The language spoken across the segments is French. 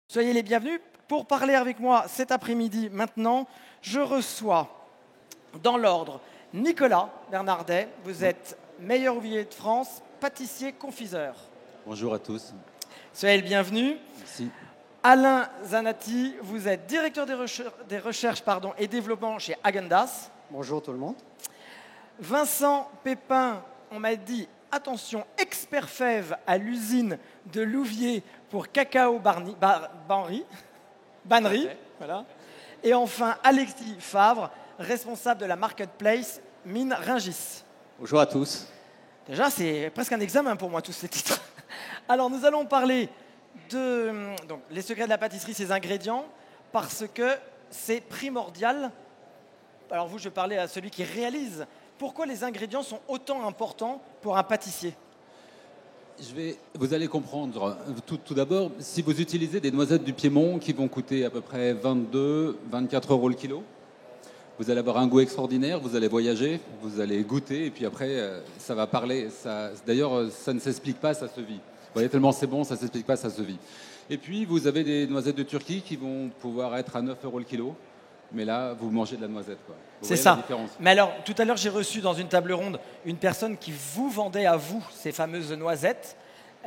Soyez les bienvenus. Pour parler avec moi cet après-midi, maintenant, je reçois, dans l'ordre, Nicolas Bernardet. Vous êtes meilleur ouvrier de France, pâtissier, confiseur. Bonjour à tous. Soyez le bienvenu. Merci. Alain Zanatti, vous êtes directeur des recherches et développement chez Häagen-Dazs. Bonjour tout le monde. Vincent Pépin, on m'a dit, attention, expert fève à l'usine de Louviers pour cacao bannerie. Voilà. Et enfin, Alexis Favre, responsable de la marketplace Mine Rungis. Bonjour à tous. Déjà, c'est presque un examen pour moi, tous ces titres. Alors, nous allons parler donc, les secrets de la pâtisserie, ses ingrédients, parce que c'est primordial. Alors vous, je parlais à celui qui réalise. Pourquoi les ingrédients sont autant importants pour un pâtissier ? Vous allez comprendre. Tout d'abord, si vous utilisez des noisettes du Piémont qui vont coûter à peu près 22-24 euros le kilo, vous allez avoir un goût extraordinaire, vous allez voyager, vous allez goûter, et puis après, ça va parler. D'ailleurs, ça ne s'explique pas, ça se vit. Vous voyez, tellement c'est bon, ça ne s'explique pas, ça se vit. Et puis, vous avez des noisettes de Turquie qui vont pouvoir être à 9 euros le kilo. Mais là, vous mangez de la noisette. C'est ça. Mais alors, tout à l'heure, j'ai reçu dans une table ronde une personne qui vous vendait à vous ces fameuses noisettes.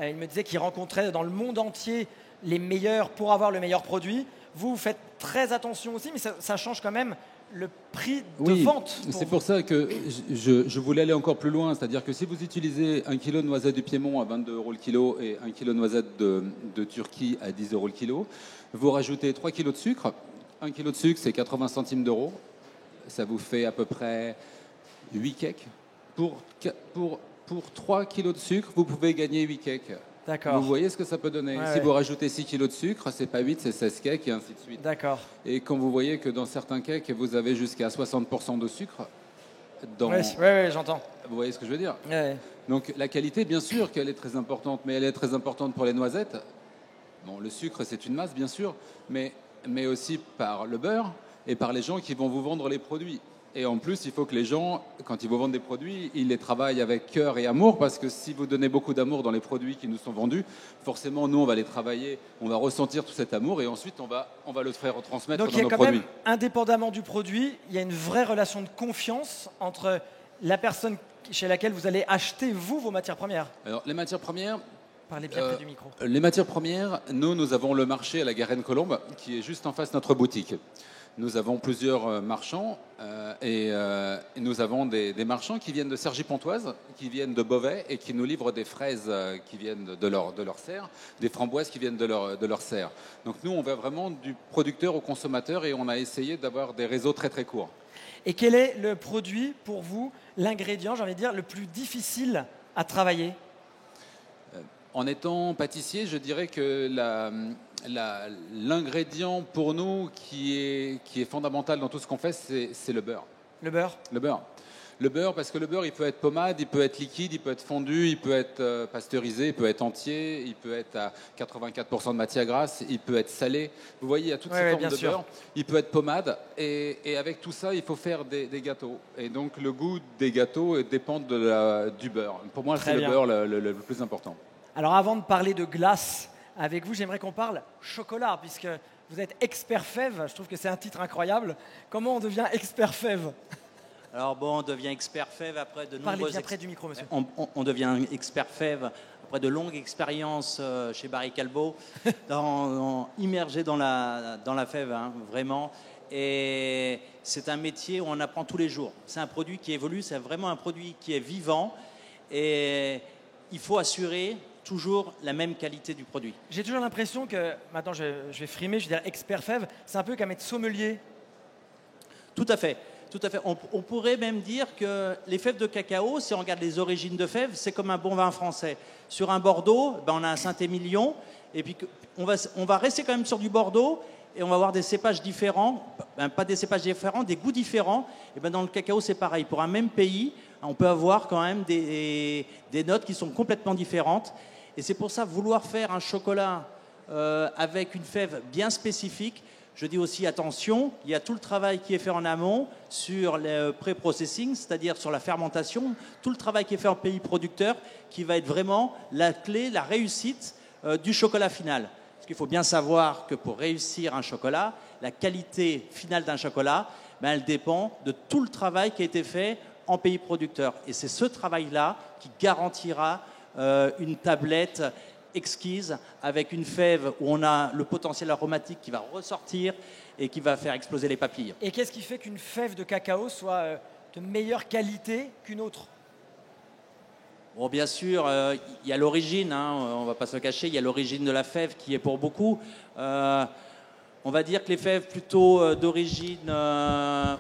Il me disait qu'il rencontrait dans le monde entier les meilleurs pour avoir le meilleur produit. Vous faites très attention aussi, mais ça change quand même le prix de vente. C'est pour ça que je voulais aller encore plus loin. C'est-à-dire que si vous utilisez 1 kg de noisettes du Piémont à 22 euros le kilo et 1 kg de noisettes de Turquie à 10 euros le kilo, vous rajoutez 3 kg de sucre. 1 kg de sucre, c'est 80 centimes d'euros. Ça vous fait à peu près 8 cakes. Pour 3 kg de sucre, vous pouvez gagner 8 cakes. D'accord. Vous voyez ce que ça peut donner. Si vous rajoutez 6 kg de sucre, c'est pas 8, c'est 16 cakes et ainsi de suite. D'accord. Et quand vous voyez que dans certains cakes, vous avez jusqu'à 60% de sucre. Oui, j'entends. Vous voyez ce que je veux dire ? Ouais. Donc la qualité, bien sûr qu'elle est très importante, mais elle est très importante pour les noisettes. Bon, le sucre, c'est une masse, bien sûr, mais aussi par le beurre et par les gens qui vont vous vendre les produits. Et en plus, il faut que les gens, quand ils vous vendent des produits, ils les travaillent avec cœur et amour, parce que si vous donnez beaucoup d'amour dans les produits qui nous sont vendus, forcément, nous, on va les travailler, on va ressentir tout cet amour, et ensuite, on va le faire retransmettre dans nos produits. Donc, il y a quand même, indépendamment du produit, il y a une vraie relation de confiance entre la personne chez laquelle vous allez acheter, vous, vos matières premières. Alors, les matières premières... Parlez bien près du micro. Les matières premières, nous avons le marché à la Garenne-Colombe, qui est juste en face de notre boutique. Nous avons plusieurs marchands et nous avons des marchands qui viennent de Cergy-Pontoise, qui viennent de Beauvais et qui nous livrent des fraises qui viennent de leur serre, des framboises qui viennent de leur serre. Donc nous, on va vraiment du producteur au consommateur et on a essayé d'avoir des réseaux très très courts. Et quel est le produit pour vous, l'ingrédient, j'ai envie de dire, le plus difficile à travailler ? En étant pâtissier, je dirais que l'ingrédient pour nous qui est fondamental dans tout ce qu'on fait, c'est le beurre. Le beurre ? Le beurre. Le beurre, parce que le beurre, il peut être pommade, il peut être liquide, il peut être fondu, il peut être pasteurisé, il peut être entier, il peut être à 84% de matière grasse, il peut être salé. Vous voyez, il y a toutes ces formes de beurre. Il peut être pommade. Et avec tout ça, il faut faire des gâteaux. Et donc, le goût des gâteaux dépend du beurre. Pour moi, c'est le beurre le plus important. Alors, avant de parler de glace avec vous, j'aimerais qu'on parle chocolat, puisque vous êtes expert fève. Je trouve que c'est un titre incroyable. Comment on devient expert fève ? Alors bon, on devient expert fève après de nombreuses... Parlez bien près du micro, monsieur. On devient expert fève après de longues expériences chez Barry Callebaut, immergé dans la fève, hein, vraiment. Et c'est un métier où on apprend tous les jours. C'est un produit qui évolue, c'est vraiment un produit qui est vivant. Et il faut assurer toujours la même qualité du produit. J'ai toujours l'impression que, maintenant je vais frimer, je vais dire expert fève, c'est un peu comme être sommelier. Tout à fait. Tout à fait. On pourrait même dire que les fèves de cacao, si on regarde les origines de fèves, c'est comme un bon vin français. Sur un Bordeaux, on a un Saint-Émilion, et puis on va rester quand même sur du Bordeaux, et on va avoir des cépages différents, pas des cépages différents, des goûts différents. Et dans le cacao, c'est pareil. Pour un même pays, on peut avoir quand même des notes qui sont complètement différentes. Et c'est pour ça, vouloir faire un chocolat avec une fève bien spécifique, je dis aussi attention, il y a tout le travail qui est fait en amont sur le pré-processing, c'est-à-dire sur la fermentation, tout le travail qui est fait en pays producteur qui va être vraiment la clé, la réussite du chocolat final. qu'il faut bien savoir que pour réussir un chocolat, la qualité finale d'un chocolat, ben, elle dépend de tout le travail qui a été fait en pays producteur. Et c'est ce travail-là qui garantira une tablette exquise avec une fève où on a le potentiel aromatique qui va ressortir et qui va faire exploser les papilles. Et qu'est-ce qui fait qu'une fève de cacao soit de meilleure qualité qu'une autre? Bon, bien sûr, il y a l'origine, hein, on ne va pas se le cacher, il y a l'origine de la fève qui est pour beaucoup. On va dire que les fèves plutôt d'origine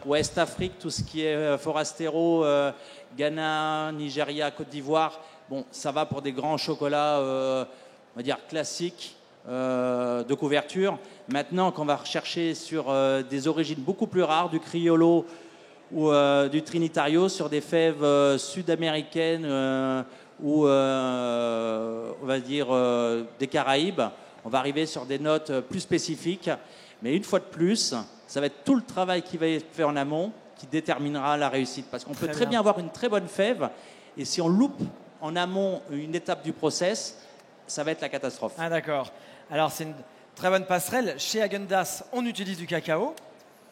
Ouest Afrique, tout ce qui est Forastero, Ghana, Nigeria, Côte d'Ivoire, bon, ça va pour des grands chocolats, on va dire classiques de couverture. Maintenant, quand on va rechercher sur des origines beaucoup plus rares, du Criollo ou du Trinitario, sur des fèves sud-américaines ou on va dire des Caraïbes, on va arriver sur des notes plus spécifiques. Mais une fois de plus, ça va être tout le travail qui va être fait en amont qui déterminera la réussite. Parce qu'on peut très bien avoir une très bonne fève, et si on loupe en amont une étape du process, ça va être la catastrophe. Ah d'accord. Alors c'est une très bonne passerelle. Chez Häagen-Dazs, on utilise du cacao.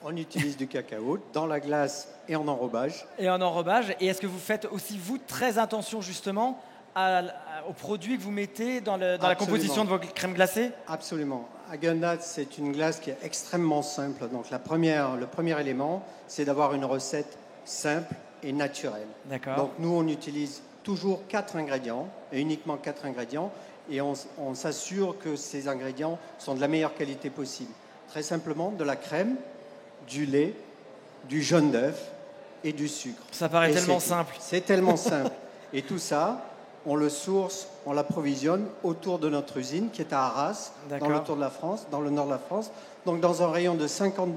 On utilise du cacao dans la glace et en enrobage. Et en enrobage. Et est-ce que vous faites aussi, vous, très attention justement aux produits que vous mettez dans la composition de vos crèmes glacées? Absolument. Häagen-Dazs, c'est une glace qui est extrêmement simple. Donc le premier élément, c'est d'avoir une recette simple et naturelle. D'accord. Donc nous, on utilise toujours 4 ingrédients, et uniquement 4 ingrédients, et on s'assure que ces ingrédients sont de la meilleure qualité possible. Très simplement, de la crème, du lait, du jaune d'œuf et du sucre. Ça paraît tellement simple. C'est tellement simple. Et tout ça, on le source, on l'approvisionne autour de notre usine qui est à Arras, dans le nord de la France. Donc dans un rayon de 50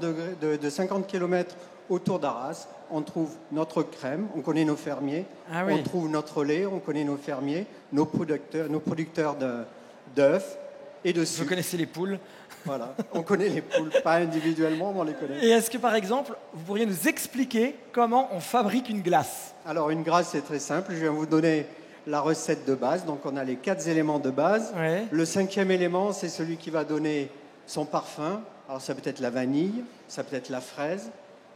km autour d'Arras, on trouve notre crème, on connaît nos fermiers, on trouve notre lait, on connaît nos fermiers, nos producteurs d'œufs et de sucre. Vous connaissez les poules? Voilà, on connaît les poules, pas individuellement, mais on les connaît. Et est-ce que par exemple, vous pourriez nous expliquer comment on fabrique une glace? Alors une glace, c'est très simple, je vais vous donner la recette de base. Donc on a les 4 éléments de base. Ouais. Le 5e élément, c'est celui qui va donner son parfum. Alors ça peut être la vanille, ça peut être la fraise.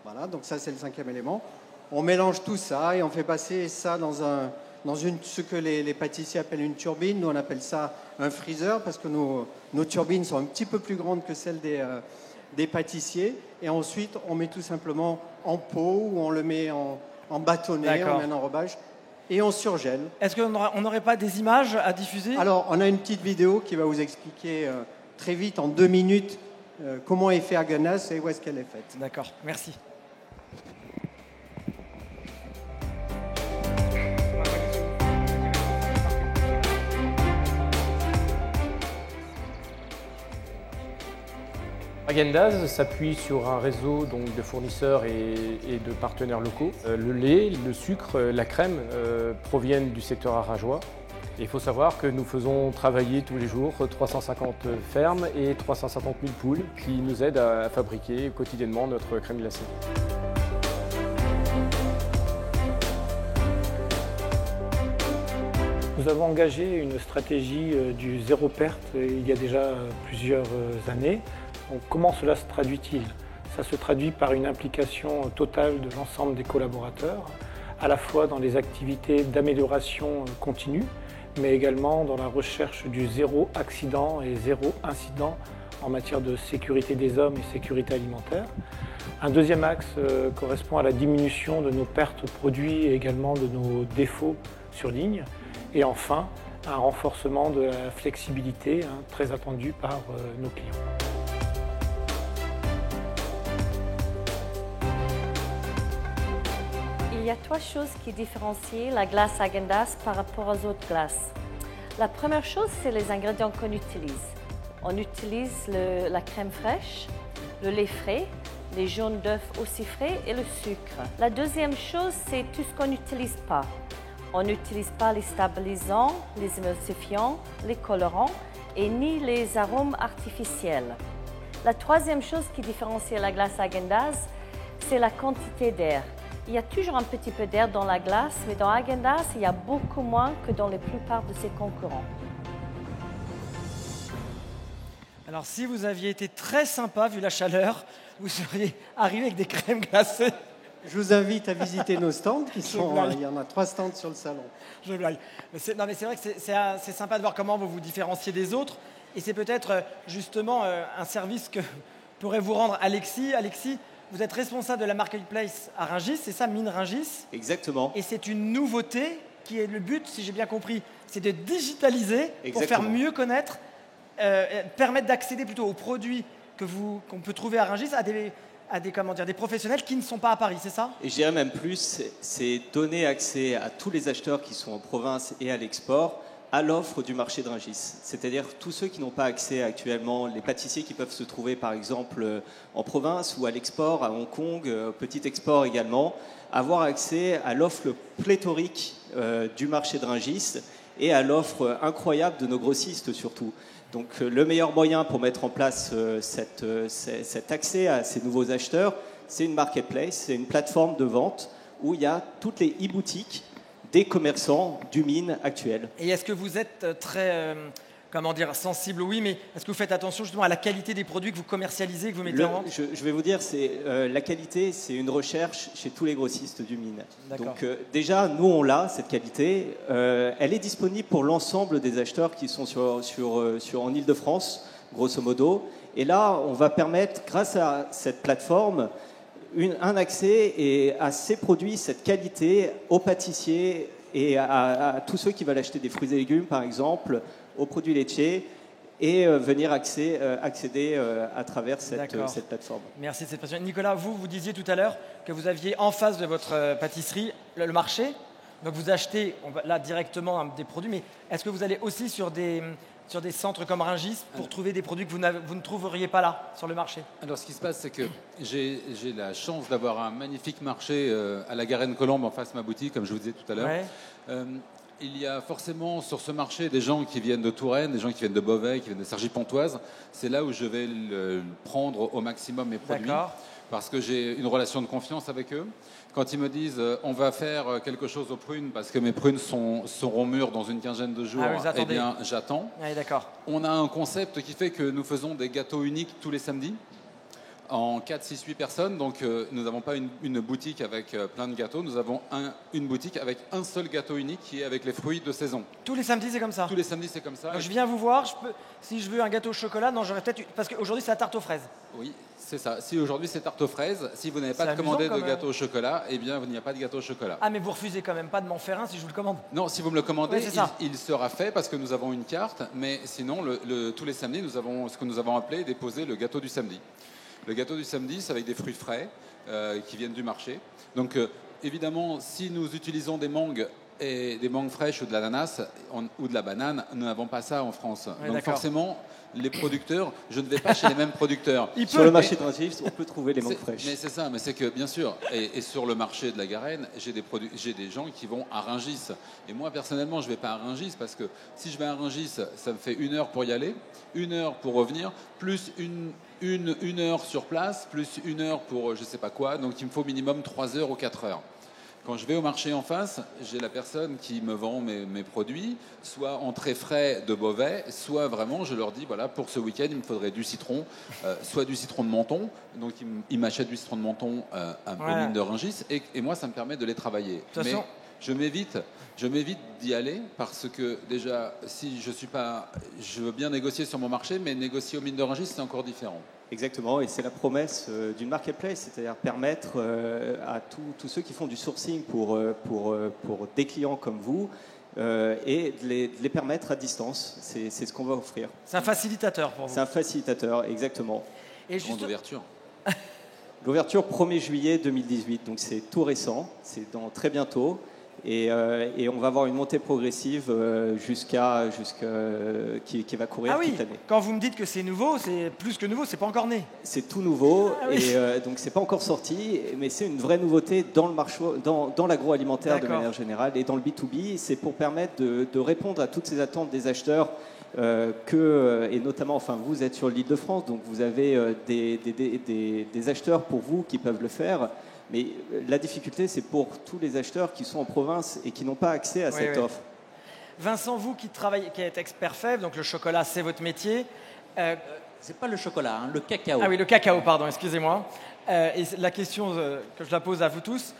Voilà, donc ça c'est le 5e élément. On mélange tout ça et on fait passer ça dans ce que les pâtissiers appellent une turbine. Nous on appelle ça un freezer parce que nos turbines sont un petit peu plus grandes que celles des pâtissiers. Et ensuite on met tout simplement en pot ou on le met en bâtonnet, on met un enrobage. Et on surgèle. Est-ce qu'on n'aurait pas des images à diffuser? Alors, on a une petite vidéo qui va vous expliquer très vite, en 2 minutes, comment est fait Häagen-Dazs et où est-ce qu'elle est faite. D'accord, merci. Häagen-Dazs s'appuie sur un réseau donc, de fournisseurs et de partenaires locaux. Le lait, le sucre, la crème proviennent du secteur arageois. Il faut savoir que nous faisons travailler tous les jours 350 fermes et 350 000 poules qui nous aident à fabriquer quotidiennement notre crème glacée. Nous avons engagé une stratégie du zéro perte il y a déjà plusieurs années. Donc, comment cela se traduit-il? Ça se traduit par une implication totale de l'ensemble des collaborateurs, à la fois dans les activités d'amélioration continue, mais également dans la recherche du zéro accident et zéro incident en matière de sécurité des hommes et sécurité alimentaire. Un deuxième axe correspond à la diminution de nos pertes produits et également de nos défauts sur ligne. Et enfin, un renforcement de la flexibilité très attendu par nos clients. Il y a 3 choses qui différencient la glace Häagen-Dazs par rapport aux autres glaces. La première chose, c'est les ingrédients qu'on utilise. On utilise la crème fraîche, le lait frais, les jaunes d'œufs aussi frais et le sucre. La deuxième chose, c'est tout ce qu'on n'utilise pas. On n'utilise pas les stabilisants, les émulsifiants, les colorants et ni les arômes artificiels. La troisième chose qui différencie la glace Häagen-Dazs, c'est la quantité d'air. Il y a toujours un petit peu d'air dans la glace, mais dans Häagen-Dazs, il y a beaucoup moins que dans la plupart de ses concurrents. Alors, si vous aviez été très sympa, vu la chaleur, vous seriez arrivé avec des crèmes glacées. Je vous invite à visiter nos stands qui sont. blague. Il y en a 3 stands sur le salon. Je blague. Mais c'est vrai que c'est sympa de voir comment vous vous différenciez des autres. Et c'est peut-être justement un service que pourrait vous rendre Alexis. Alexis, vous êtes responsable de la marketplace à Rungis, c'est ça, Mine Rungis. Exactement. Et c'est une nouveauté qui est le but, si j'ai bien compris, c'est de digitaliser pour Exactement. faire mieux connaître, permettre d'accéder plutôt aux produits qu'on peut trouver à Rungis à des professionnels qui ne sont pas à Paris, c'est ça? Et je dirais même plus, c'est donner accès à tous les acheteurs qui sont en province et à l'export à l'offre du marché de Rungis. C'est-à-dire tous ceux qui n'ont pas accès actuellement, les pâtissiers qui peuvent se trouver par exemple en province ou à l'export, à Hong Kong, petit export également, avoir accès à l'offre pléthorique du marché de Rungis et à l'offre incroyable de nos grossistes surtout. Donc le meilleur moyen pour mettre en place cet accès à ces nouveaux acheteurs, c'est une marketplace, c'est une plateforme de vente où il y a toutes les e-boutiques des commerçants du Mine actuel. Et est-ce que vous êtes très, sensible, oui, mais est-ce que vous faites attention justement à la qualité des produits que vous commercialisez, que vous mettez en vente? Je vais vous dire, la qualité, c'est une recherche chez tous les grossistes du Mine. D'accord. Donc déjà, nous, on l'a, cette qualité. Elle est disponible pour l'ensemble des acheteurs qui sont en Ile-de-France, grosso modo. Et là, on va permettre, grâce à cette plateforme, un accès à ces produits, cette qualité, aux pâtissiers et à tous ceux qui veulent acheter des fruits et légumes, par exemple, aux produits laitiers, et venir accéder à travers cette plateforme. Merci de cette précision. Nicolas, vous disiez tout à l'heure que vous aviez en face de votre pâtisserie le marché. Donc vous achetez là directement des produits, mais est-ce que vous allez aussi sur des centres comme Rungis pour trouver des produits que vous ne trouveriez pas là, sur le marché? Alors, ce qui se passe, c'est que j'ai la chance d'avoir un magnifique marché à la Garenne-Colombe en face de ma boutique, comme je vous disais tout à l'heure. Ouais. Il y a forcément sur ce marché des gens qui viennent de Touraine, des gens qui viennent de Beauvais, qui viennent de Cergy-Pontoise. C'est là où je vais prendre au maximum mes produits. D'accord. Parce que j'ai une relation de confiance avec eux. Quand ils me disent on va faire quelque chose aux prunes parce que mes prunes seront mûres dans une quinzaine de jours, eh bien j'attends. Oui, d'accord. On a un concept qui fait que nous faisons des gâteaux uniques tous les samedis en 4, 6, 8 personnes. Donc nous n'avons pas une boutique avec plein de gâteaux, nous avons une boutique avec un seul gâteau unique qui est avec les fruits de saison. Tous les samedis, c'est comme ça? Tous les samedis, c'est comme ça. Donc, je viens vous voir, si je veux un gâteau au chocolat, non, j'aurais peut-être... Parce qu'aujourd'hui, c'est la tarte aux fraises. Oui, c'est ça. Si aujourd'hui c'est tarte aux fraises, si vous n'avez pas commandé de gâteau au chocolat, eh bien, il n'y a pas de gâteau au chocolat. Ah, mais vous refusez quand même pas de m'en faire un si je vous le commande? Non, si vous me le commandez, Oui, il sera fait parce que nous avons une carte, mais sinon, tous les samedis, nous avons ce que nous avons appelé déposer le gâteau du samedi. Le gâteau du samedi, c'est avec des fruits frais qui viennent du marché. Donc, évidemment, si nous utilisons des mangues fraîches ou de l'ananas ou de la banane, nous n'avons pas ça en France. Oui, donc d'accord. forcément, les producteurs, je ne vais pas chez les mêmes producteurs. Sur le marché de Rungis, on peut trouver les mangues fraîches. Mais c'est ça, mais c'est que bien sûr, et sur le marché de la Garenne, j'ai des gens qui vont à Rungis. Et moi personnellement, je ne vais pas à Rungis parce que si je vais à Rungis, ça me fait 1 heure pour y aller, 1 heure pour revenir, plus une heure sur place, plus 1 heure pour je ne sais pas quoi. Donc il me faut minimum 3 heures ou 4 heures. Quand je vais au marché en face, j'ai la personne qui me vend mes produits, soit en très frais de Beauvais, soit vraiment, je leur dis, voilà, pour ce week-end, il me faudrait du citron, soit du citron de Menton. Donc, ils m'achètent du citron de Menton au Mine de Rungis, et moi, ça me permet de les travailler. Mais je m'évite d'y aller parce que déjà, si je veux bien négocier sur mon marché, mais négocier au Mine de Rungis, c'est encore différent. Exactement, et c'est la promesse d'une marketplace, c'est-à-dire permettre à tous ceux qui font du sourcing pour des clients comme vous et de les permettre à distance. C'est ce qu'on va offrir. C'est un facilitateur pour vous. C'est un facilitateur, exactement. Et Grande ouverture. L'ouverture 1er juillet 2018, donc c'est tout récent, c'est dans très bientôt. Et on va avoir une montée progressive qui va courir toute l'année. Quand vous me dites que c'est nouveau, c'est plus que nouveau, c'est pas encore né. C'est tout nouveau, oui. Et donc c'est pas encore sorti, mais c'est une vraie nouveauté dans le marché, dans l'agroalimentaire de manière générale et dans le B2B. C'est pour permettre de répondre à toutes ces attentes des acheteurs. Et notamment, enfin, vous êtes sur l'Île-de-France, donc vous avez des acheteurs pour vous qui peuvent le faire. Mais la difficulté, c'est pour tous les acheteurs qui sont en province et qui n'ont pas accès à cette offre. Vincent, vous qui êtes expert fèves, donc le chocolat, c'est votre métier. C'est pas le chocolat, hein, le cacao. Ah oui, le cacao, pardon, excusez-moi. Et la question que je la pose à vous tous,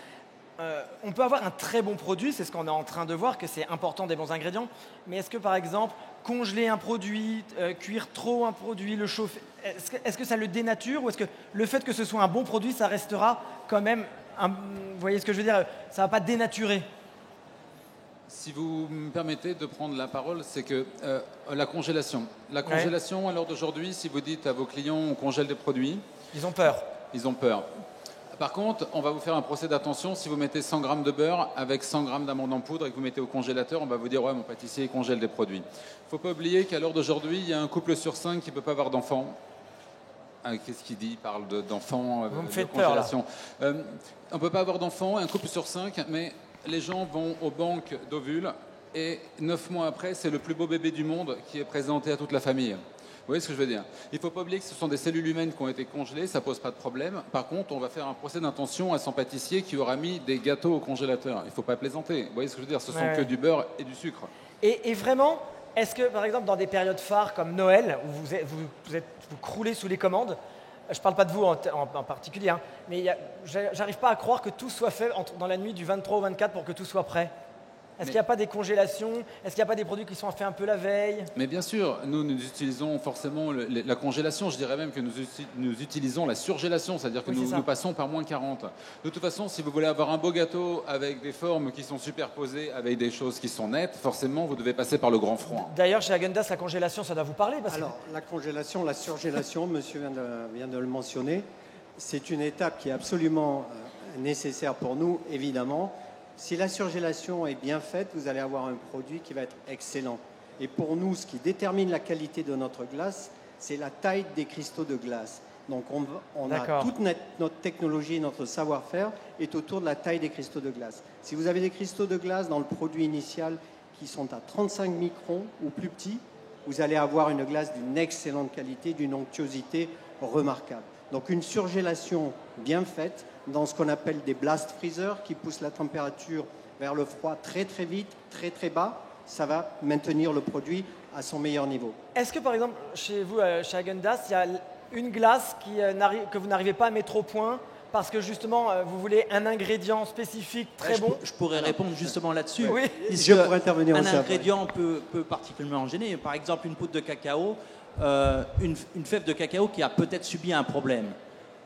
on peut avoir un très bon produit, c'est ce qu'on est en train de voir, que c'est important des bons ingrédients, mais est-ce que par exemple, congeler un produit, cuire trop un produit, le chauffer, est-ce que ça le dénature ou est-ce que le fait que ce soit un bon produit, ça restera quand même, vous voyez ce que je veux dire, ça ne va pas dénaturer? Si vous me permettez de prendre la parole, c'est que la congélation. La congélation, à l'heure d'aujourd'hui, si vous dites à vos clients on congèle des produits, Ils ont peur. ils ont peur. Par contre, on va vous faire un procès d'attention. Si vous mettez 100 grammes de beurre avec 100 grammes d'amandes en poudre et que vous mettez au congélateur, on va vous dire ouais, mon pâtissier congèle des produits. Il ne faut pas oublier qu'à l'heure d'aujourd'hui, il y a un couple sur 5 qui ne peut pas avoir d'enfants. Qu'est-ce qu'il dit? Il parle d'enfants, Vous me de faites peur, là. congélation. On ne peut pas avoir d'enfants, un couple sur 5, mais les gens vont aux banques d'ovules et 9 mois après, c'est le plus beau bébé du monde qui est présenté à toute la famille. Vous voyez ce que je veux dire? Il ne faut pas oublier que ce sont des cellules humaines qui ont été congelées, ça ne pose pas de problème. Par contre, on va faire un procès d'intention à son pâtissier qui aura mis des gâteaux au congélateur. Il ne faut pas plaisanter. Vous voyez ce que je veux dire? Ce sont que du beurre et du sucre. Et vraiment, est-ce que par exemple dans des périodes phares comme Noël, où vous croulez sous les commandes, je ne parle pas de vous en particulier, hein, mais j'arrive pas à croire que tout soit fait dans la nuit du 23 au 24 pour que tout soit prêt. Est-ce qu'il n'y a pas des congélations? Est-ce qu'il n'y a pas des produits qui sont faits un peu la veille? Mais bien sûr, nous utilisons forcément la congélation. Je dirais même que nous utilisons la surgélation, c'est-à-dire que nous passons par moins 40. De toute façon, si vous voulez avoir un beau gâteau avec des formes qui sont superposées, avec des choses qui sont nettes, forcément, vous devez passer par le grand froid. D'ailleurs, chez Häagen-Dazs, la congélation, ça doit vous parler Alors, la congélation, la surgélation, monsieur vient de le mentionner, c'est une étape qui est absolument nécessaire pour nous, évidemment. Si la surgélation est bien faite, vous allez avoir un produit qui va être excellent. Et pour nous, ce qui détermine la qualité de notre glace, c'est la taille des cristaux de glace. Donc on a toute notre technologie, notre savoir-faire est autour de la taille des cristaux de glace. Si vous avez des cristaux de glace dans le produit initial qui sont à 35 microns ou plus petits, vous allez avoir une glace d'une excellente qualité, d'une onctuosité remarquable. Donc une surgélation bien faite, dans ce qu'on appelle des blast freezers qui poussent la température vers le froid très très vite, très très bas, ça va maintenir le produit à son meilleur niveau. Est-ce que par exemple chez vous, chez Häagen-Dazs, il y a une glace que vous n'arrivez pas à mettre au point parce que justement vous voulez un ingrédient spécifique très bon? Je pourrais répondre justement là-dessus. Oui. Je pourrais intervenir aussi. Un ingrédient peut particulièrement gêner. Par exemple, une poudre de cacao, une fève de cacao qui a peut-être subi un problème.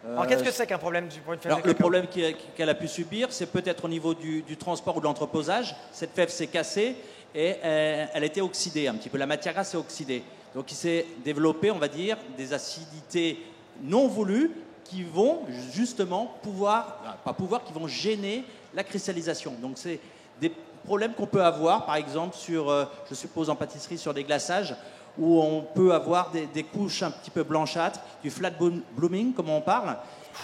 Alors qu'est-ce que c'est qu'un problème pour une fève de cacao? Le problème qu'elle a pu subir, c'est peut-être au niveau du transport ou de l'entreposage. Cette fève s'est cassée et elle était oxydée un petit peu. La matière grasse s'est oxydée. Donc il s'est développé, on va dire, des acidités non voulues qui vont justement qui vont gêner la cristallisation. Donc c'est des problèmes qu'on peut avoir, par exemple, je suppose en pâtisserie, sur des glaçages, où on peut avoir des couches un petit peu blanchâtres, du flat blooming, comme on parle.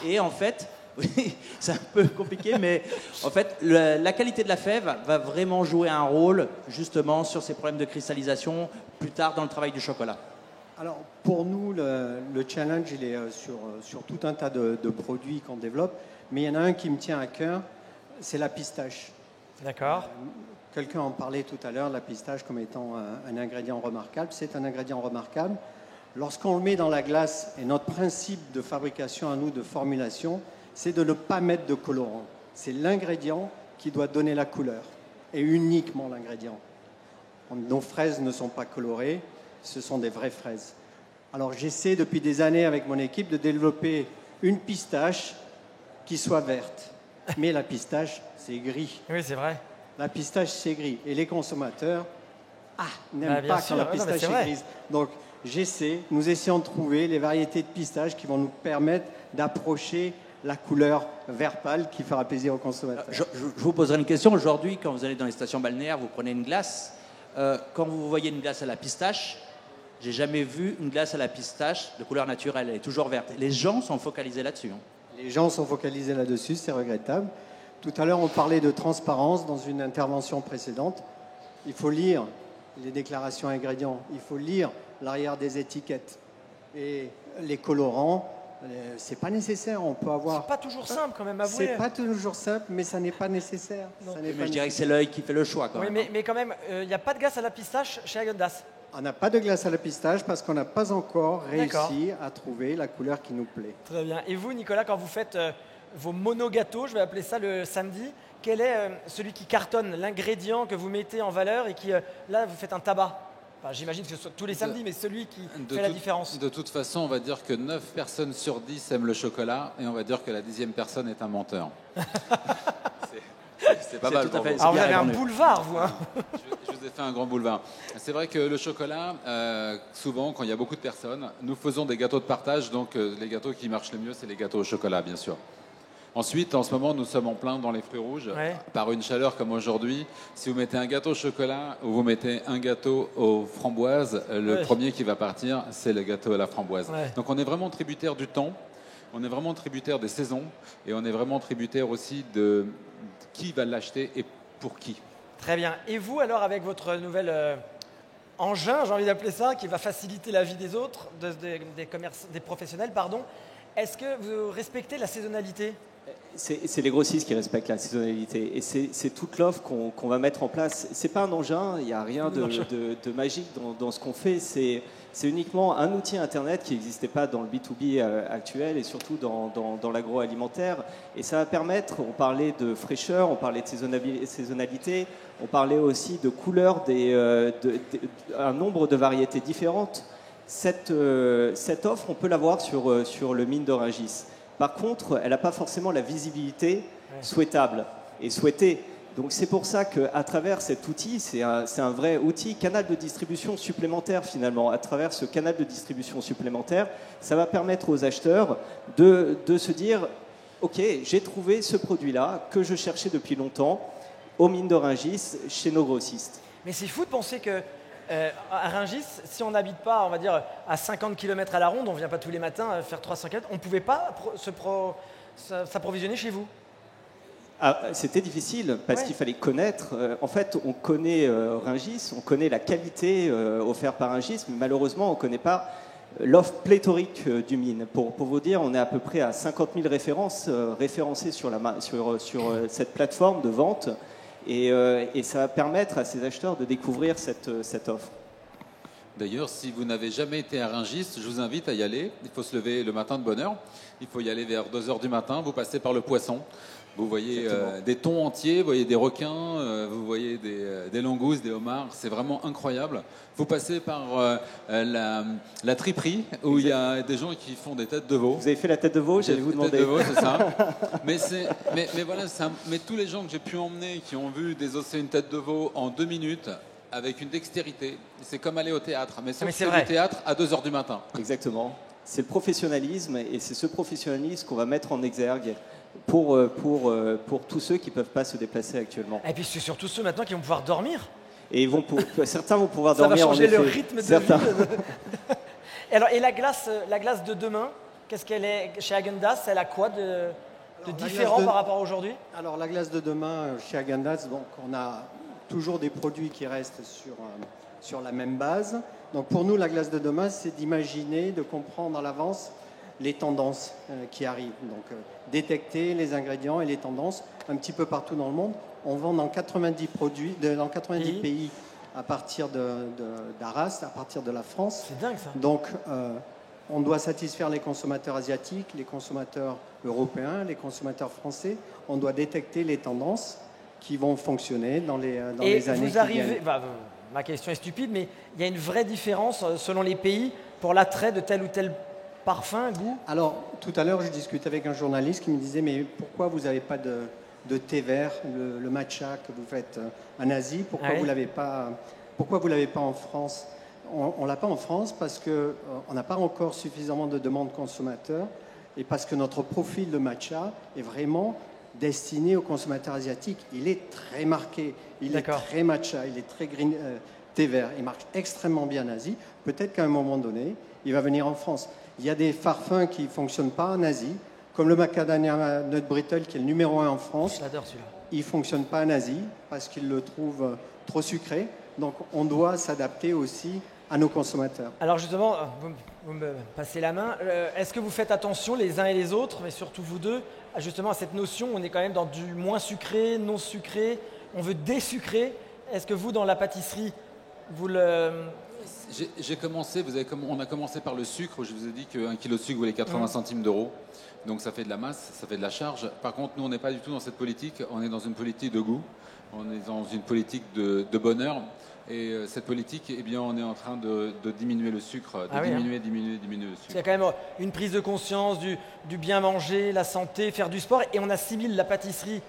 Et en fait, oui, c'est un peu compliqué, mais en fait, la qualité de la fève va vraiment jouer un rôle, justement, sur ces problèmes de cristallisation, plus tard dans le travail du chocolat. Alors, pour nous, le challenge, il est sur tout un tas de produits qu'on développe, mais il y en a un qui me tient à cœur, c'est la pistache. D'accord. Quelqu'un en parlait tout à l'heure, la pistache comme étant un ingrédient remarquable. C'est un ingrédient remarquable. Lorsqu'on le met dans la glace, et notre principe de fabrication à nous, de formulation, c'est de ne pas mettre de colorant. C'est l'ingrédient qui doit donner la couleur, et uniquement l'ingrédient. Nos fraises ne sont pas colorées, ce sont des vraies fraises. Alors j'essaie depuis des années avec mon équipe de développer une pistache qui soit verte. Mais la pistache, c'est gris. Oui, c'est vrai. La pistache, c'est gris. Et les consommateurs n'aiment pas quand la pistache est grise. Donc, nous essayons de trouver les variétés de pistaches qui vont nous permettre d'approcher la couleur vert pâle qui fera plaisir aux consommateurs. Je vous poserai une question. Aujourd'hui, quand vous allez dans les stations balnéaires, vous prenez une glace. Quand vous voyez une glace à la pistache, j'ai jamais vu une glace à la pistache de couleur naturelle. Elle est toujours verte. Les gens sont focalisés là-dessus. Les gens sont focalisés là-dessus, c'est regrettable. Tout à l'heure, on parlait de transparence dans une intervention précédente. Il faut lire les déclarations ingrédients, il faut lire l'arrière des étiquettes. Et les colorants, c'est pas nécessaire. On peut avoir. C'est pas toujours simple quand même, avouez. C'est pas toujours simple, mais ça n'est pas nécessaire. Mais je dirais que c'est l'œil qui fait le choix. Quand oui, même. Mais quand même, il n'y a pas de glace à la pistache chez Häagen-Dazs. On n'a pas de glace à la pistache parce qu'on n'a pas encore D'accord. réussi à trouver la couleur qui nous plaît. Très bien. Et vous, Nicolas, quand vous faites vos mono-gâteaux, je vais appeler ça le samedi, quel est celui qui cartonne, l'ingrédient que vous mettez en valeur et qui, là, vous faites un tabac? Enfin, j'imagine que ce soit tous les samedis, mais celui qui fait la différence. De toute façon, on va dire que 9 personnes sur 10 aiment le chocolat et on va dire que la 10e personne est un menteur. C'est pas mal tout à pour fait. vous. Alors, vous bien avez un répondu. boulevard, vous. Hein. Je vous ai fait un grand boulevard. C'est vrai que le chocolat, souvent, quand il y a beaucoup de personnes, nous faisons des gâteaux de partage. Donc, les gâteaux qui marchent le mieux, c'est les gâteaux au chocolat, bien sûr. Ensuite, en ce moment, nous sommes en plein dans les fruits rouges. Ouais. Par une chaleur comme aujourd'hui, si vous mettez un gâteau au chocolat ou vous mettez un gâteau aux framboises, le Ouais. premier qui va partir, c'est le gâteau à la framboise. Ouais. Donc, on est vraiment tributaire du temps. On est vraiment tributaire des saisons. Et on est vraiment tributaire aussi de qui va l'acheter et pour qui. Très bien. Et vous, alors, avec votre nouvel engin, j'ai envie d'appeler ça, qui va faciliter la vie des autres, des professionnels, pardon, est-ce que vous respectez la saisonnalité? C'est les grossistes qui respectent la saisonnalité et c'est toute l'offre qu'on va mettre en place. C'est pas un engin, il n'y a rien de magique dans ce qu'on fait. C'est uniquement un outil Internet qui n'existait pas dans le B2B actuel et surtout dans l'agroalimentaire. Et ça va permettre, on parlait de fraîcheur, on parlait de saisonnalité, on parlait aussi de couleurs, un nombre de variétés différentes. Cette offre, on peut l'avoir sur le mine de Rungis. Par contre, elle n'a pas forcément la visibilité souhaitable et souhaitée. Donc c'est pour ça qu'à travers cet outil, c'est un vrai outil, canal de distribution supplémentaire finalement. À travers ce canal de distribution supplémentaire, ça va permettre aux acheteurs de se dire « Ok, j'ai trouvé ce produit-là que je cherchais depuis longtemps aux mines de Rungis, chez nos grossistes. » Mais c'est fou de penser que à Rungis, si on n'habite pas, on va dire, à 50 km à la ronde, on ne vient pas tous les matins faire 300 km, on ne pouvait pas s'approvisionner chez vous. Ah, c'était difficile parce Ouais. qu'il fallait connaître. En fait, on connaît Rungis, on connaît la qualité offerte par Rungis, mais malheureusement, on ne connaît pas l'offre pléthorique du mine. Pour vous dire, on est à peu près à 50 000 références référencées sur cette plateforme de vente. Et ça va permettre à ces acheteurs de découvrir cette offre. D'ailleurs, si vous n'avez jamais été à Rungis, je vous invite à y aller. Il faut se lever le matin de bonne heure. Il faut y aller vers 2 h du matin. Vous passez par le poisson. Vous voyez des thons entiers, vous voyez des requins, vous voyez des langoustes, des homards. C'est vraiment incroyable. Vous passez par la triperie où il y a des gens qui font des têtes de veau. Vous avez fait la tête de veau, j'allais vous demander. Tête de veau, c'est ça. mais voilà, mais tous les gens que j'ai pu emmener qui ont vu désosser une tête de veau en 2 minutes avec une dextérité, c'est comme aller au théâtre. Mais sauf mais que c'est c'est vrai. du théâtre à 2 h du matin. Exactement. C'est le professionnalisme et c'est ce professionnalisme qu'on va mettre en exergue pour tous ceux qui ne peuvent pas se déplacer actuellement. Et puis c'est surtout ceux maintenant qui vont pouvoir dormir. Et certains vont pouvoir Ça va dormir changer en effet. le rythme de Certains. vie. Et la glace de demain, qu'est-ce qu'elle est chez Häagen-Dazs? Elle a quoi de différent par rapport à aujourd'hui? Alors la glace de demain chez Häagen-Dazs, donc on a toujours des produits qui restent sur la même base. Donc pour nous, la glace de demain, c'est d'imaginer, de comprendre à l'avance les tendances qui arrivent. Donc détecter les ingrédients et les tendances un petit peu partout dans le monde. On vend dans 90 pays à partir d'Arras, à partir de la France. C'est dingue ça. Donc on doit satisfaire les consommateurs asiatiques, les consommateurs européens, les consommateurs français. On doit détecter les tendances qui vont fonctionner dans les années qui viennent. Ma question est stupide, mais il y a une vraie différence selon les pays pour l'attrait de tel ou tel parfum, goût? Alors, tout à l'heure, je discutais avec un journaliste qui me disait « Mais pourquoi vous n'avez pas de thé vert, le matcha que vous faites en Asie, pourquoi vous l'avez pas en France ?» On ne l'a pas en France parce qu'on n'a pas encore suffisamment de demandes consommateurs et parce que notre profil de matcha est vraiment destiné aux consommateurs asiatiques. Il est très marqué, il est très matcha, il est très green, thé vert. Il marche extrêmement bien en Asie. Peut-être qu'à un moment donné, il va venir en France. Il y a des parfums qui ne fonctionnent pas en Asie, comme le macadamia nut brittle qui est le numéro 1 en France. J'adore celui-là. Il ne fonctionne pas en Asie parce qu'ils le trouvent trop sucré. Donc on doit s'adapter aussi à nos consommateurs. Alors justement, vous me passez la main. Est-ce que vous faites attention les uns et les autres, mais surtout vous deux, justement à cette notion, on est quand même dans du moins sucré, non sucré, on veut désucrer. Est-ce que vous, dans la pâtisserie, vous J'ai commencé, on a commencé par le sucre. Je vous ai dit qu'un kilo de sucre valait 80 centimes d'euros. Donc ça fait de la masse, ça fait de la charge. Par contre, nous, on n'est pas du tout dans cette politique. On est dans une politique de goût. On est dans une politique de bonheur. Et cette politique, eh bien, on est en train de diminuer le sucre, diminuer le sucre. Il y a quand même une prise de conscience du bien manger, la santé, faire du sport. Et on assimile la pâtisserie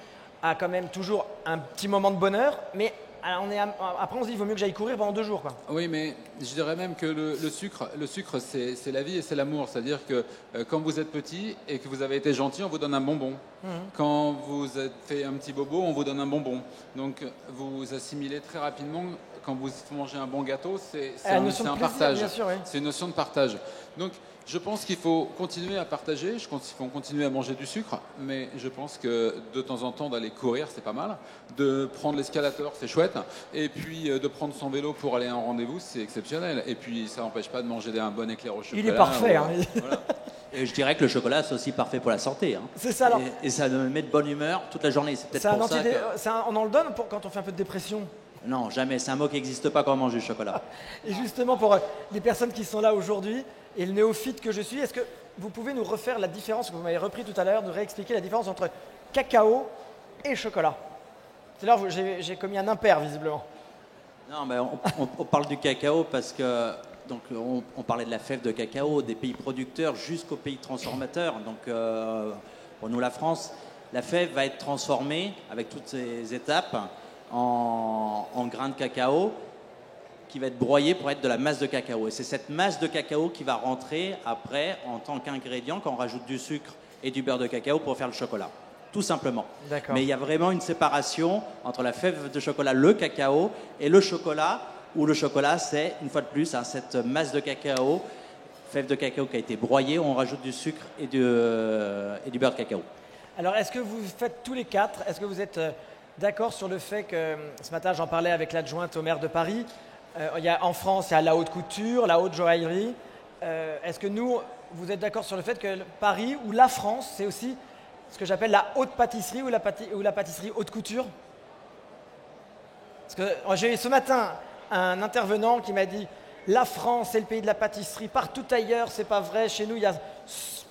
à quand même toujours un petit moment de bonheur. Mais après, on se dit qu'il vaut mieux que j'aille courir pendant 2 jours, quoi. Oui, mais je dirais même que le sucre, c'est la vie et c'est l'amour. C'est-à-dire que quand vous êtes petit et que vous avez été gentil, on vous donne un bonbon. Quand vous êtes fait un petit bobo, on vous donne un bonbon. Donc, vous assimilez très rapidement. Quand vous mangez un bon gâteau, c'est un partage. Bien sûr, oui. C'est une notion de partage. Donc, je pense qu'il faut continuer à partager, je pense qu'il faut continuer à manger du sucre, mais je pense que de temps en temps d'aller courir, c'est pas mal. De prendre l'escalator, c'est chouette. Et puis de prendre son vélo pour aller à un rendez-vous, c'est exceptionnel. Et puis ça n'empêche pas de manger un bon éclair au chocolat. Il est parfait. Voilà. Et je dirais que le chocolat, c'est aussi parfait pour la santé. C'est ça, alors. Et ça me met de bonne humeur toute la journée. C'est peut-être pour ça que... On en le donne quand on fait un peu de dépression? Non, jamais. C'est un mot qui n'existe pas quand on mange du chocolat. Et justement, pour les personnes qui sont là aujourd'hui, et le néophyte que je suis, est-ce que vous pouvez nous refaire la différence, que vous m'avez repris tout à l'heure, de réexpliquer la différence entre cacao et chocolat? C'est là où j'ai commis un impair, visiblement. Non, mais on parle du cacao parce que donc, on parlait de la fève de cacao, des pays producteurs jusqu'aux pays transformateurs. Donc, pour nous, la France, la fève va être transformée avec toutes ces étapes en grains de cacao qui va être broyé pour être de la masse de cacao. Et c'est cette masse de cacao qui va rentrer après en tant qu'ingrédient quand on rajoute du sucre et du beurre de cacao pour faire le chocolat. Tout simplement. Mais il y a vraiment une séparation entre la fève de chocolat, le cacao, et le chocolat, où le chocolat, c'est, une fois de plus, cette masse de cacao, fève de cacao qui a été broyée, où on rajoute du sucre et du beurre de cacao. Alors, est-ce que vous faites tous les 4, est-ce que vous êtes d'accord sur le fait que, ce matin, j'en parlais avec l'adjointe au maire de Paris, en France, il y a la haute couture, la haute joaillerie. Est-ce que vous êtes d'accord sur le fait que Paris ou la France, c'est aussi ce que j'appelle la haute pâtisserie ou la pâtisserie haute couture? Parce que j'ai eu ce matin un intervenant qui m'a dit la France, c'est le pays de la pâtisserie. Partout ailleurs, c'est pas vrai. Chez nous, il y a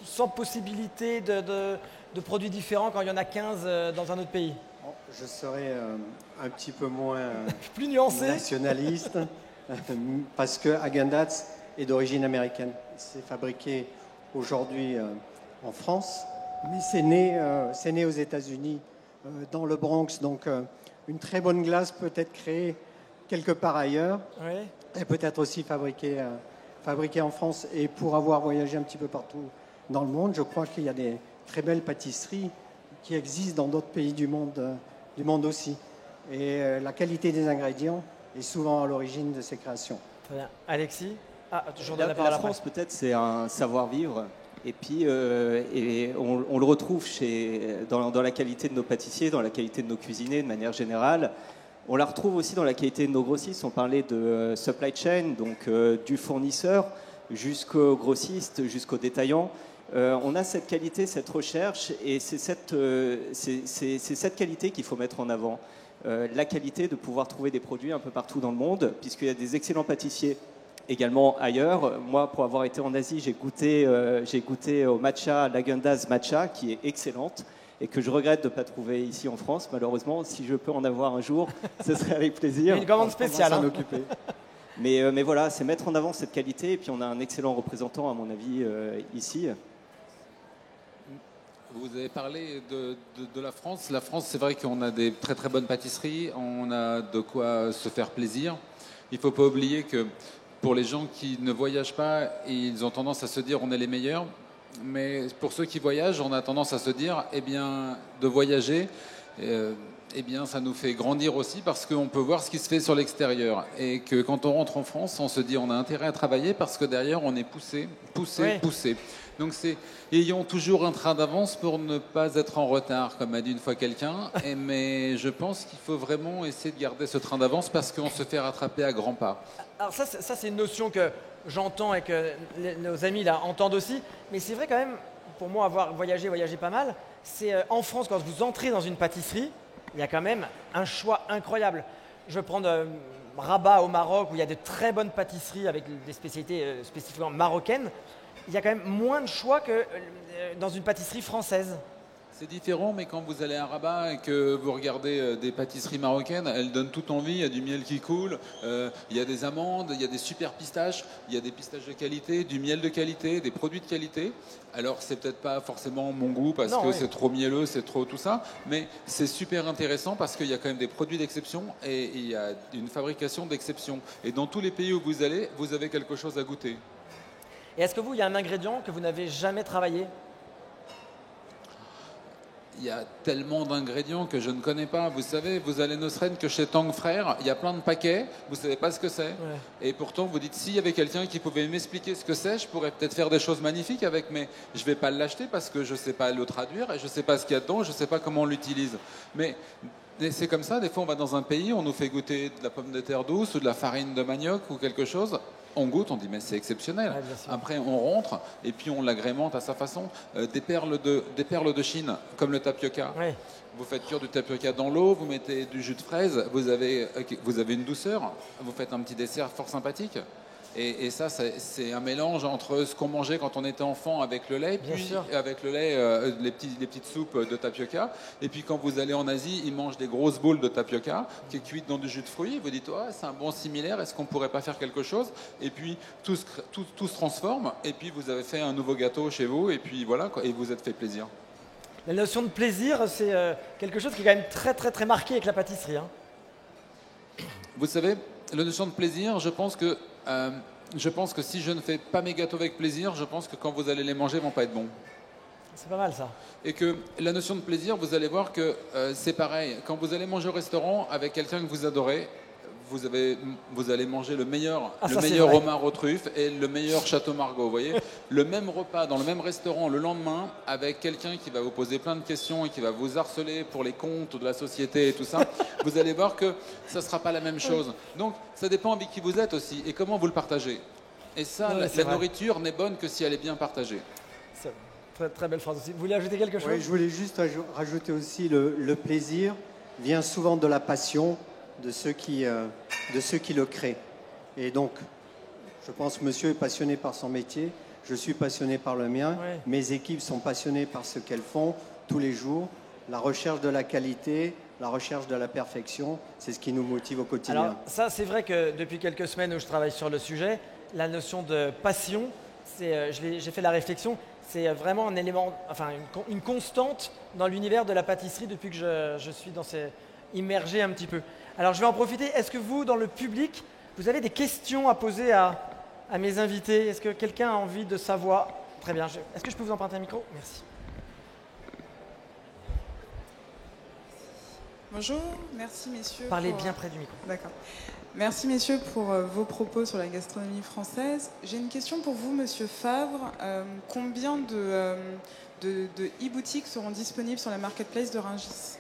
100 possibilités de produits différents quand il y en a 15 dans un autre pays. Je serais un petit peu moins plus nuancé, nationaliste, parce que Häagen-Dazs est d'origine américaine. C'est fabriqué aujourd'hui en France, mais c'est né aux États-Unis, dans le Bronx. Donc une très bonne glace peut être créée quelque part ailleurs, et peut-être aussi fabriquée en France. Et pour avoir voyagé un petit peu partout dans le monde, je crois qu'il y a des très belles pâtisseries qui existent dans d'autres pays du monde aussi. Et la qualité des ingrédients est souvent à l'origine de ces créations. Très bien. Alexis, toujours la France, peut-être, c'est un savoir-vivre. Et puis, on le retrouve dans la qualité de nos pâtissiers, dans la qualité de nos cuisiniers de manière générale. On la retrouve aussi dans la qualité de nos grossistes. On parlait de supply chain, donc du fournisseur jusqu'au grossiste, jusqu'au détaillant. On a cette qualité, cette recherche, et c'est cette qualité qu'il faut mettre en avant. La qualité de pouvoir trouver des produits un peu partout dans le monde, puisqu'il y a des excellents pâtissiers également ailleurs. Moi, pour avoir été en Asie, j'ai goûté au matcha, l'Häagen-Dazs matcha, qui est excellente, et que je regrette de ne pas trouver ici en France, malheureusement. Si je peux en avoir un jour, ce serait avec plaisir. Une commande spéciale. On va s'en occuper. Mais voilà, c'est mettre en avant cette qualité, et puis on a un excellent représentant, à mon avis, ici. Vous avez parlé de la France. La France, c'est vrai qu'on a des très très bonnes pâtisseries, on a de quoi se faire plaisir. Il ne faut pas oublier que pour les gens qui ne voyagent pas, ils ont tendance à se dire on est les meilleurs. Mais pour ceux qui voyagent, on a tendance à se dire eh bien, de voyager, eh bien, ça nous fait grandir aussi parce qu'on peut voir ce qui se fait sur l'extérieur. Et que quand on rentre en France, on se dit on a intérêt à travailler parce que derrière, on est poussé. Donc ayons toujours un train d'avance pour ne pas être en retard, comme a dit une fois quelqu'un. Mais je pense qu'il faut vraiment essayer de garder ce train d'avance parce qu'on se fait rattraper à grands pas. Alors ça c'est une notion que j'entends et que nos amis là entendent aussi. Mais c'est vrai quand même, pour moi avoir voyagé pas mal, c'est en France quand vous entrez dans une pâtisserie, il y a quand même un choix incroyable. Je vais prendre Rabat au Maroc, où il y a de très bonnes pâtisseries avec des spécialités spécifiquement marocaines, il y a quand même moins de choix que dans une pâtisserie française. C'est différent, mais quand vous allez à Rabat et que vous regardez des pâtisseries marocaines, elles donnent toute envie. Il y a du miel qui coule, il y a des amandes, il y a des super pistaches, il y a des pistaches de qualité, du miel de qualité, des produits de qualité. Alors, c'est peut-être pas forcément mon goût parce que c'est trop mielleux, c'est trop tout ça, mais c'est super intéressant parce qu'il y a quand même des produits d'exception et il y a une fabrication d'exception. Et dans tous les pays où vous allez, vous avez quelque chose à goûter. Et est-ce que il y a un ingrédient que vous n'avez jamais travaillé ? Il y a tellement d'ingrédients que je ne connais pas. Vous savez, vous allez ne serait-ce que chez Tang Frères, il y a plein de paquets, vous ne savez pas ce que c'est. Ouais. Et pourtant, vous dites, s'il y avait quelqu'un qui pouvait m'expliquer ce que c'est, je pourrais peut-être faire des choses magnifiques avec, mais je ne vais pas l'acheter parce que je ne sais pas le traduire et je ne sais pas ce qu'il y a dedans, je ne sais pas comment on l'utilise. Mais c'est comme ça, des fois on va dans un pays, on nous fait goûter de la pomme de terre douce ou de la farine de manioc ou quelque chose. On goûte, on dit mais c'est exceptionnel. Ouais, après on rentre et puis on l'agrémente à sa façon. Des perles de Chine, comme le tapioca. Ouais. Vous faites cuire du tapioca dans l'eau, vous mettez du jus de fraise, vous avez une douceur, vous faites un petit dessert fort sympathique. Et ça, c'est un mélange entre ce qu'on mangeait quand on était enfant avec le lait, puis avec le lait, les petites soupes de tapioca. Et puis quand vous allez en Asie, ils mangent des grosses boules de tapioca qui est cuite dans du jus de fruits. Vous dites, ouais, c'est un bon similaire, est-ce qu'on pourrait pas faire quelque chose? Et puis tout se transforme, et puis vous avez fait un nouveau gâteau chez vous, et puis voilà, quoi, et vous êtes fait plaisir. La notion de plaisir, c'est quelque chose qui est quand même très très très marqué avec la pâtisserie. Hein. Vous savez, la notion de plaisir, je pense que si je ne fais pas mes gâteaux avec plaisir, je pense que quand vous allez les manger, ils vont pas être bons. C'est pas mal ça. Et que la notion de plaisir, vous allez voir que c'est pareil. Quand vous allez manger au restaurant avec quelqu'un que vous adorez, vous allez manger le meilleur homard aux truffes et le meilleur château Margaux. Vous voyez, le même repas dans le même restaurant le lendemain avec quelqu'un qui va vous poser plein de questions et qui va vous harceler pour les comptes de la société et tout ça. Vous allez voir que ça ne sera pas la même chose. Donc, ça dépend avec qui vous êtes aussi et comment vous le partagez. Et ça, la nourriture n'est bonne que si elle est bien partagée. C'est très, très belle phrase aussi. Vous voulez ajouter quelque chose? Oui, je voulais juste rajouter aussi le plaisir vient souvent de la passion de ceux qui le créent. Et donc, je pense que monsieur est passionné par son métier, je suis passionné par le mien, mes équipes sont passionnées par ce qu'elles font tous les jours. La recherche de la qualité, la recherche de la perfection, c'est ce qui nous motive au quotidien. Alors ça, c'est vrai que depuis quelques semaines où je travaille sur le sujet, la notion de passion, j'ai fait la réflexion, c'est vraiment un élément, enfin une constante dans l'univers de la pâtisserie depuis que je suis immergé un petit peu. Alors je vais en profiter. Est-ce que vous, dans le public, vous avez des questions à poser à mes invités? Est-ce que quelqu'un a envie de savoir? Très bien. Est-ce que je peux vous emprunter un micro? Merci. Bonjour, merci messieurs. Parlez bien près du micro. D'accord. Merci messieurs pour vos propos sur la gastronomie française. J'ai une question pour vous, monsieur Favre. Combien de e-boutiques seront disponibles sur la marketplace de Rungis?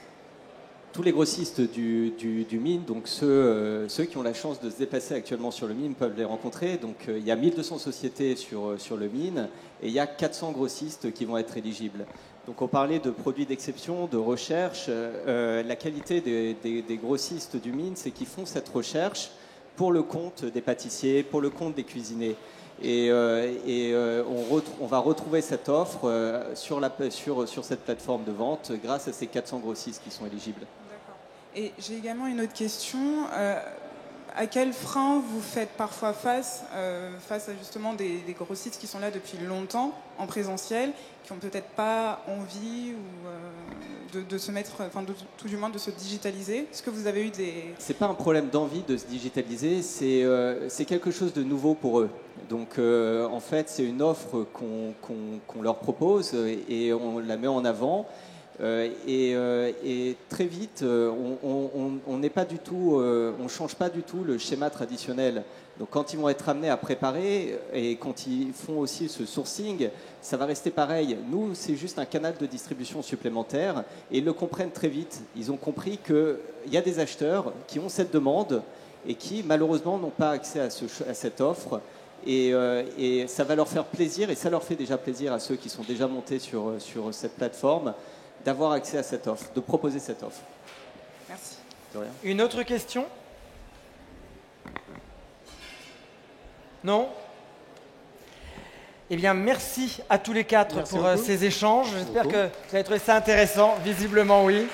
Tous les grossistes du Mine, donc ceux qui ont la chance de se déplacer actuellement sur le Mine peuvent les rencontrer. Donc il y a 1200 sociétés sur le Mine et il y a 400 grossistes qui vont être éligibles. Donc on parlait de produits d'exception, de recherche. La qualité des grossistes du Mine, c'est qu'ils font cette recherche pour le compte des pâtissiers, pour le compte des cuisiniers. Et on va retrouver cette offre sur cette plateforme de vente grâce à ces 400 grossistes qui sont éligibles. D'accord. Et j'ai également une autre question. À quel frein vous faites parfois face à justement des grossistes qui sont là depuis longtemps en présentiel, qui n'ont peut-être pas envie ou de se mettre, enfin tout du moins de se digitaliser? Est-ce que vous avez eu des... C'est pas un problème d'envie de se digitaliser, c'est quelque chose de nouveau pour eux. Donc en fait c'est une offre qu'on leur propose et on la met en avant. Et très vite, on n'est pas du tout, on change pas du tout le schéma traditionnel. Donc quand ils vont être amenés à préparer et quand ils font aussi ce sourcing, ça va rester pareil. Nous, c'est juste un canal de distribution supplémentaire et ils le comprennent très vite. Ils ont compris qu'il y a des acheteurs qui ont cette demande et qui malheureusement n'ont pas accès à cette offre. Et ça va leur faire plaisir et ça leur fait déjà plaisir à ceux qui sont déjà montés sur cette plateforme d'avoir accès à cette offre, de proposer cette offre. Merci. De rien. Une autre question? Non? Eh bien, merci à tous les quatre Merci pour beaucoup. ces échanges. J'espère Beaucoup. que vous avez trouvé ça intéressant. Visiblement, oui.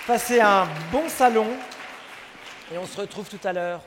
Passez un bon salon et on se retrouve tout à l'heure.